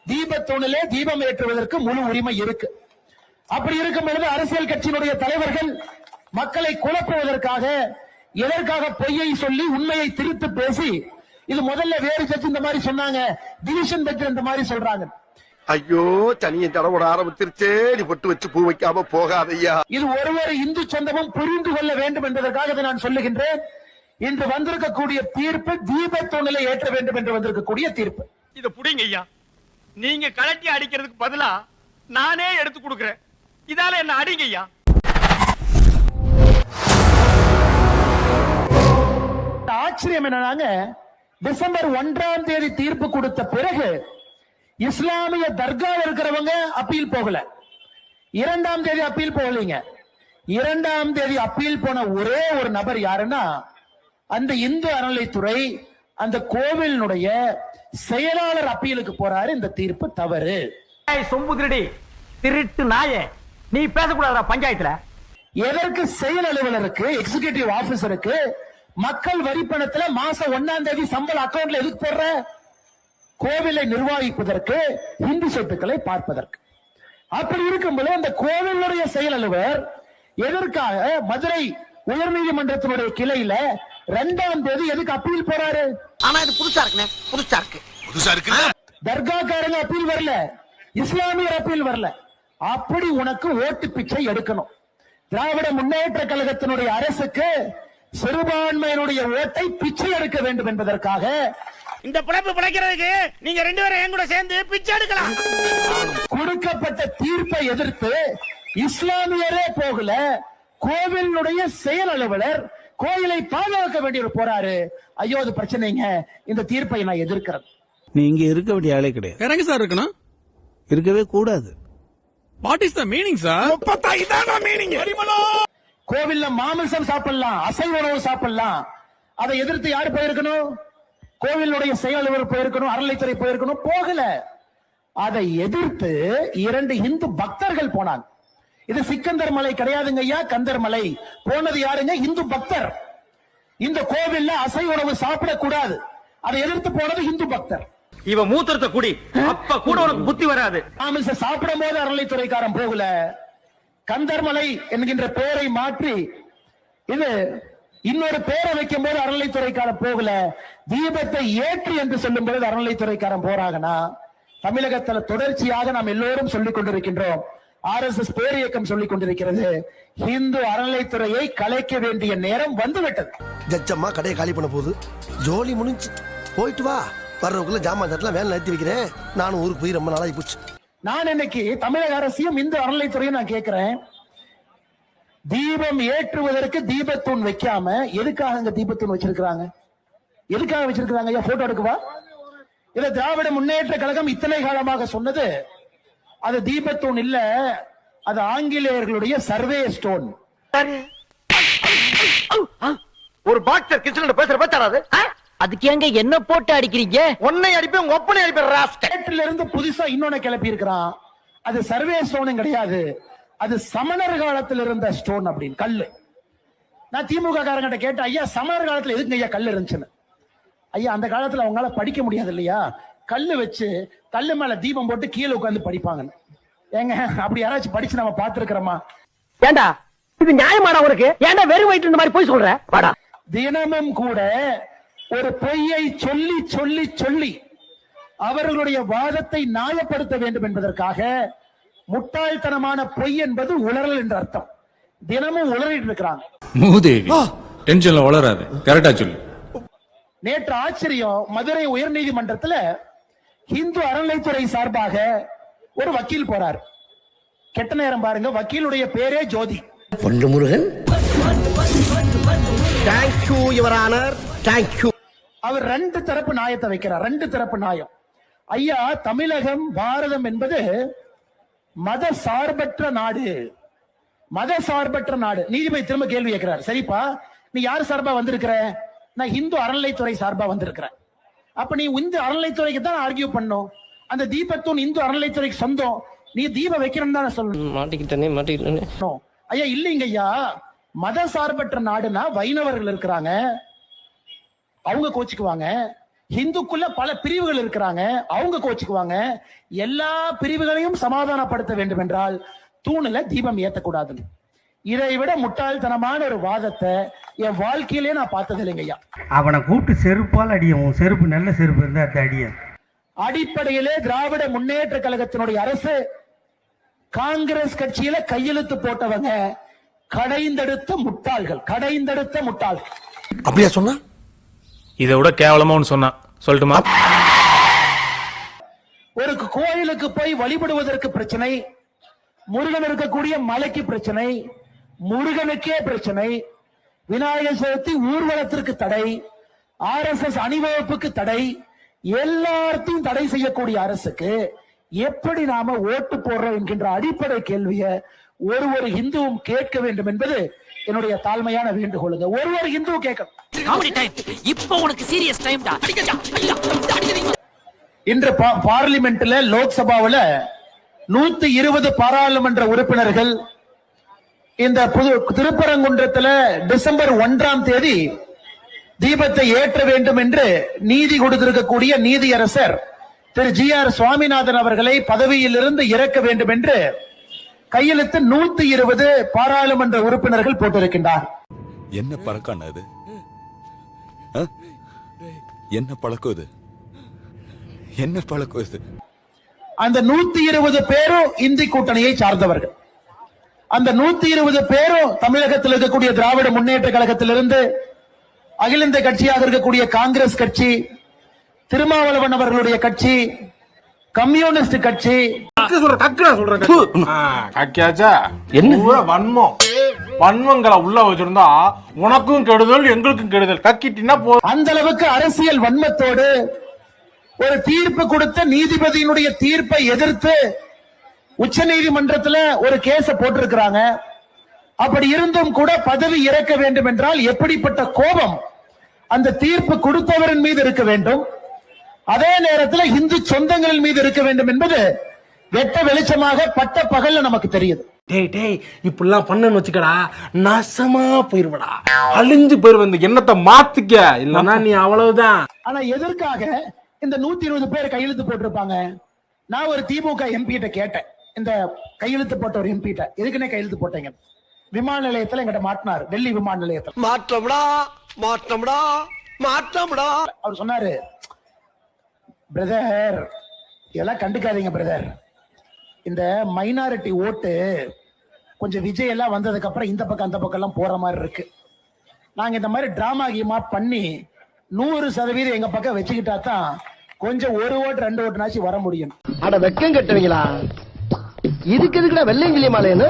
தீபத்தூணிலே தீபம் ஏற்றுவதற்கு முழு உரிமை இருக்கு. அப்படி இருக்கும் பொழுது அரசியல் கட்சியினுடைய தலைவர்கள் மக்களை குழப்புவதற்காக எதற்காக பொய்யை சொல்லி உண்மையை திரித்து பேசி, இது முதல்ல வேறு கட்சி இந்த மாதிரி சொன்னாங்க, டிவிஷன் பெற்று இந்த மாதிரி சொல்றாங்க. ஐயோ சனியை தடவோட ஆரம்பிச்சிருச்சே, நீ பொட்டு வச்சு பூ வைக்காம போகாதையா. இது ஒருவர் இந்து சொந்தமும் புரிந்து கொள்ள வேண்டும் என்பதற்காக இதை நான் சொல்லுகின்றேன். இன்று வந்திருக்கக்கூடிய தீர்ப்பு தீபத்தூணிலே ஏற்ற வேண்டும் என்று வந்திருக்கக்கூடிய தீர்ப்பு. இத புடிங்க ஐயா, நீங்க கலட்டி அடிக்கிறதுக்கு பதிலா நானே எடுத்து கொடுக்கிறேன். இதால என்ன அடிங்க ஐயா. ஆச்சரியம் என்னன்னாங்க, டிசம்பர் 1ஆம் தேதி தீர்ப்பு கொடுத்த பிறகு இஸ்லாமிய தர்கா இருக்கிறவங்க அப்பீல் போகல. 2ஆம் தேதி அப்பீல் போகலீங்க. 2ஆம் தேதி அப்பீல் போன ஒரே ஒரு நபர் யாருன்னா, அந்த இந்து அறநிலைத்துறை அந்த கோவிலினுடைய செயலாளர் அப்பீலுக்கு போறாரு. இந்த தீர்ப்பு தவறு. சொம்பு திருடி திருட்டு நாயே, நீ பேசக்கூடாதா பஞ்சாயத்துல? எதற்கு செயல் அலுவலருக்கு, எக்ஸிகியூட்டிவ் ஆபீசருக்கு மக்கள் வரி பணத்துல மாசம் 1ஆம் தேதி சம்பள அக்கவுண்ட்ல எதுக்கு போடுற? கோவிலை நிர்வகிப்பதற்கு, இந்து சொத்துக்களை பார்ப்பதற்கு. அப்படி இருக்கும்போது அந்த கோவிலுடைய செயல் அலுவலர் எதற்காக மதுரை உயர்நீதிமன்றத்தினுடைய கிளையில 2ஆம் தேதி எதுக்கு அப்பீல் போறாரு? ஆனா இது புதுசா இருக்குனே, புதுசா இருக்கு. தர்காக்காரங்க அப்பீல் வரல, இஸ்லாமியர் அப்பீல் வரல. அப்படி உனக்கு ஓட்டு பிச்சை எடுக்கணும். திராவிட முன்னேற்ற கழகத்தினுடைய அரசுக்கு சிறுபான்மையினுடைய ஓட்டை பிச்சை எடுக்க வேண்டும் என்பதற்காக இந்த பிழைப்பு பிழைக்கிறதுக்கு நீங்க 2 பேரும் என் கூட சேர்ந்து பிச்சை எடுக்கலாம். கொடுக்கப்பட்ட தீர்ப்பை எதிர்த்து இஸ்லாமியரே போகல, கோவிலுடைய செயல் அலுவலர் கோயிலை பாதுகாக்க வேண்டிய போறாரு. ஐயோ அது பிரச்சனைங்க. இந்த தீர்ப்பை நான் எதிர்க்கிறேன். நீங்க இருக்க வேண்டிய ஆளே கிடையாது. எங்க சார் இருக்கணும்? இருக்கவே கூடாது. What is the meaning sir? இதான மீனிங். கோவில்ல மாமிசம் சாப்பிடலாம், அசைவ உணவு சாப்பிடலாம். அதை எதிர்த்து யாரு போயிருக்கணும்? கோவிலுடைய செயல் அலுவலர் போயிருக்கணும், அறநிலைத்துறை போயிருக்கணும். போகல. அதை எதிர்த்து 2 இந்து பக்தர்கள் போனாங்க. இது சிக்கந்தர் மலை கிடையாதுங்க ஐயா, கந்தர் மலை. போனது யாருங்க? இந்து பக்தர். இந்த கோவில்ல அசைவ உணவு சாப்பிடக்கூடாது, அதை எதிர்த்து போனது இந்து பக்தர். இவ மூத்திரத்தை குடி, அப்ப கூட உனக்கு புத்தி வராது. மாமிசம் சாப்பிடும் போது அறநிலைத்துறைக்காரன் போகல. கந்தர்மலை என்கின்ற பெயரை மாற்றி இது இன்னொரு பேரை வைக்கும் போது அறநிலைத்துறைக்காரன் போகல. தீபத்தை ஏற்று என்று சொல்லும் போது அறநிலைத்துறைக்காரன் போறாங்கன்னா, தமிழகத்துல தொடர்ச்சியாக நாம் எல்லோரும் சொல்லிக் கொண்டிருக்கின்றோம். RSS பேரியக்கம் சொல்லிக் கொண்டிருக்கிறது. இந்து அறநிலைத்துறையை கலைக்க வேண்டிய நேரம் வந்துவிட்டது. ஜச்சம்மா கடையை காலி பண்ண போகுது, ஜோலி முடிஞ்சு போயிட்டு வா. வர்றவக்குள்ள ஜாமான் தட்டலாம் வேலை நிறுத்தி வைக்கிறேன். நானும் ஊருக்கு போய் ரொம்ப நாளாகி போச்சு. நான் இன்னைக்கு தமிழக அரசையும் இந்து அறநிலைத்துறையும் நான் கேட்கிறேன், தீபம் ஏற்றுவதற்கு தீபத்தூண் வைக்காம எதுக்காக அங்க தீபத்தூண் வச்சிருக்காங்க? எதுக்காக வச்சிருக்காங்க? ஐயா போட்டோ எடுக்குவா. இத திராவிட முன்னேற்ற கழகம் இத்தனை காலமாக சொன்னது அது தீபத்தூண் இல்ல, அது ஆங்கிலேயர்களுடைய சர்வே ஸ்டோன். ஒரு பாக்ஸர் கிச்சன்ல பேசுற பேச்சாராது. அதுக்கு எங்க என்ன போட்டு அடிக்கிறீங்க? ஒன்னை அடிப்பேன், உங்க ஒப்பனை அடிப்பேன். ராஸ்கல் இருந்து புதுசா இன்னொன்னு கிளப்பி இருக்கிறான். அது சர்வே ஸ்டோன் கிடையாது, அது சமணர் காலத்தில் இருந்த ஸ்டோன் அப்படின்னு கல்லு. நான் திமுக காரங்கிட்ட கேட்டேன், ஐயா சமணர் காலத்துல எதுக்கு ஐயா கல்லு இருந்துச்சுன்னு. ஐயா அந்த காலத்துல அவங்களால படிக்க முடியாது இல்லையா, கல்லு வச்சு கல்லு மேல தீபம் போட்டு கீழே உட்காந்து படிப்பாங்க. ஏங்க அப்படி யாராச்சும் படிச்சு நம்ம பார்த்திருக்கிறோமா? ஏண்டா இது நியாயமாடா உனக்கு? ஏண்டா வெறும் வயிற்று இந்த மாதிரி போய் சொல்ற? வாடா. தினமும் கூட ஒரு பொய்யை சொல்லி சொல்லி சொல்லி அவர்களுடைய வாதத்தை நியாயப்படுத்த வேண்டும் என்பதற்காக முட்டாள்தனமான பொய் என்பது உளறல் என்ற அர்த்தம். தினமும் உளறிட்டு இருக்கிறாங்க. மூதேவி டென்ஷன்ல வளராது, கரெக்டா சொல்லு. நேற்று ஆச்சரியம், மதுரை உயர்நீதிமன்றத்துல இந்து அறநிலைத்துறை சார்பாக ஒரு வக்கீல் போறார். கெட்ட நேரம் பாருங்க, வக்கீலுடைய பேரே ஜோதி. பொண்டு Murugan. Thank you your honour, thank you. அவர் 2 தரப்பு நியாயத்தை வைக்கிறார். 2 தரப்பு நியாயம். ஐயா தமிழகம் பாரதம் என்பது மத சார்பற்ற நாடு, மத சார்பற்ற நாடு. நீதிபதி திரும்ப கேள்வி கேட்கிறார், சரிப்பா நீ யார் சார்பா வந்திருக்கிற? நான் இந்து அறநிலைத்துறை சார்பா வந்திருக்கிறேன். அப்ப நீ இந்து அறநிலைத்துறைக்கு தான் ஆர்கியூ பண்ணும். அந்த தீபத்தூண் இந்து அறநிலைத்துறைக்கு சொந்தம், நீ தீபம் வைக்கணும் தானே சொல்லணும். மாட்டிக்கிட்டே. ஐயா இல்லைங்க ஐயா, மத சார்பற்ற நாடுனா வைணவர்கள் இருக்கிறாங்க, அவங்க கோச்சுக்குவாங்க. இந்துக்குள்ள பல பிரிவுகள் இருக்கிறாங்க, அவங்க கோச்சுக்குவாங்க. எல்லா பிரிவுகளையும் சமாதானப்படுத்த வேண்டும் என்றால் தூணுல தீபம் ஏத்தக்கூடாது. இதை விட முட்டாள்தனமான ஒரு வாதத்தை என் வாழ்க்கையிலே நான் பார்த்தது இல்லைங்க ஐயா. அவனை கூப்பிட்டு செருப்பால் அடியும். செருப்பு நல்ல செருப்பு இருந்தா அந்த அடிய. அடிப்படையிலே திராவிட முன்னேற்ற கழகத்தினுடைய அரசு காங்கிரஸ் கட்சியில கையெழுத்து போட்டவங்க கடைந்தெடுத்த முட்டாள்கள், கடைந்தெடுத்த முட்டாள்கள். அப்படியா சொன்னா? இதை விட கேவலமா ஒன்று சொன்னா சொல்லட்டுமா? ஒரு கோயிலுக்கு போய் வழிபடுவதற்கு பிரச்சனை, முருகன் இருக்கக்கூடிய மலைக்கு பிரச்சனை, முருகனுக்கே பிரச்சனை, விநாயகர் சதுர்த்தி ஊர்வலத்திற்கு தடை, RSS அணிவகுப்புக்கு தடை, எல்லாத்தையும் தடை செய்யக்கூடிய அரசுக்கு எப்படி நாம ஓட்டு போடுறோம் என்கின்ற அடிப்படை கேள்வியை ஒரு இந்துவும் கேட்க வேண்டும் என்பது என்னுடைய தாழ்மையான வேண்டுகோளுங்க. ஒரு இந்துவும் கேட்கணும். இன்று பார்லிமெண்ட்ல லோக்சபாவில் 120 பாராளுமன்ற உறுப்பினர்கள் இந்த திருப்பரங்குன்றத்தில் டிசம்பர் 1ஆம் தேதி தீபத்தை ஏற்ற வேண்டும் என்று நீதி கொடுத்திருக்கக்கூடிய நீதியரசர் திரு GR சுவாமிநாதன் அவர்களை பதவியிலிருந்து இறக்க வேண்டும் என்று கையெழுத்து 120 பாராளுமன்ற உறுப்பினர்கள் போட்டிருக்கின்றார். என்ன பழக்கம் அது? என்ன பழக்கம் இது? என்ன பழக்கம் இது? அந்த 120 பேரும் இந்தி கூட்டணியை சார்ந்தவர்கள். அந்த 120 பேரும் தமிழகத்தில் இருக்கக்கூடிய திராவிட முன்னேற்ற கழகத்திலிருந்து, அகில இந்திய கட்சியாக இருக்கக்கூடிய காங்கிரஸ் கட்சி, திருமாவளவன் அவர்களுடைய கட்சி, கம்யூனிஸ்ட் கட்சி. வன்மங்களை உள்ள வச்சிருந்தா உனக்கும் கெடுதல் எங்களுக்கும் கெடுதல். கக்கிட்டினா அந்த அளவுக்கு அரசியல் வன்மத்தோடு ஒரு தீர்ப்பு கொடுத்த நீதிபதியினுடைய தீர்ப்பை எதிர்த்து உச்ச நீதிமன்றத்தில் ஒரு கேஸ போட்டிருக்கிறாங்க. அப்படி இருந்தும் கூட பதவி இறக்க வேண்டும் என்றால் எப்படிப்பட்ட கோபம் அந்த தீர்ப்பு கொடுத்தவரின் மீது இருக்க வேண்டும், அதே நேரத்தில் இந்து சொந்தங்களின் மீது இருக்க வேண்டும் என்பது வெட்ட வெளிச்சமாக பட்ட பகல்ல நமக்கு தெரியுது. டேய் டேய் இப்படிலாம் பண்ணன்னு வச்சுக்கடா, நாசமா போயிருவடா, அழிஞ்சு போயிருவ. இந்த எண்ணத்தை மாத்திக்க, இல்லன்னா நீ அவ்வளவுதான். ஆனா எதற்காக இந்த 120 பேர் கையெழுத்து போட்டிருப்பாங்க? நான் ஒரு திமுக MP கிட்ட கேட்டேன், இந்த கையெழுத்து போட்ட ஒரு MP கிட்ட, எதுக்குன்னே கையெழுத்து போட்டீங்க? விமான நிலையத்துல எங்கிட்ட மாட்டினார், டெல்லி விமான நிலையத்துல. மாற்றம்டா மாற்றம்டா மாற்றம்டா. அவர் சொன்னாரு, பிரதர் இதெல்லாம் கண்டுக்காதீங்க பிரதர், இந்த மைனாரிட்டி ஓட்டு கொஞ்சம் விஜய் எல்லாம் வந்ததுக்கு அப்புறம் இந்த பக்கம் அந்த பக்கம் எல்லாம் போற மாதிரி இருக்கு. நாங்க இந்த மாதிரி டிராமா கீமா பண்ணி 100% எங்க பக்கம் வச்சுக்கிட்டா தான் கொஞ்சம் 1 ஓட்டு 2 ஓட்டுனாச்சும் வர முடியும். அட வெக்கம் கட்டுவீங்களா? இதுக்கு எதுக்குடா வெள்ளையங்கிலி மாலைன்னு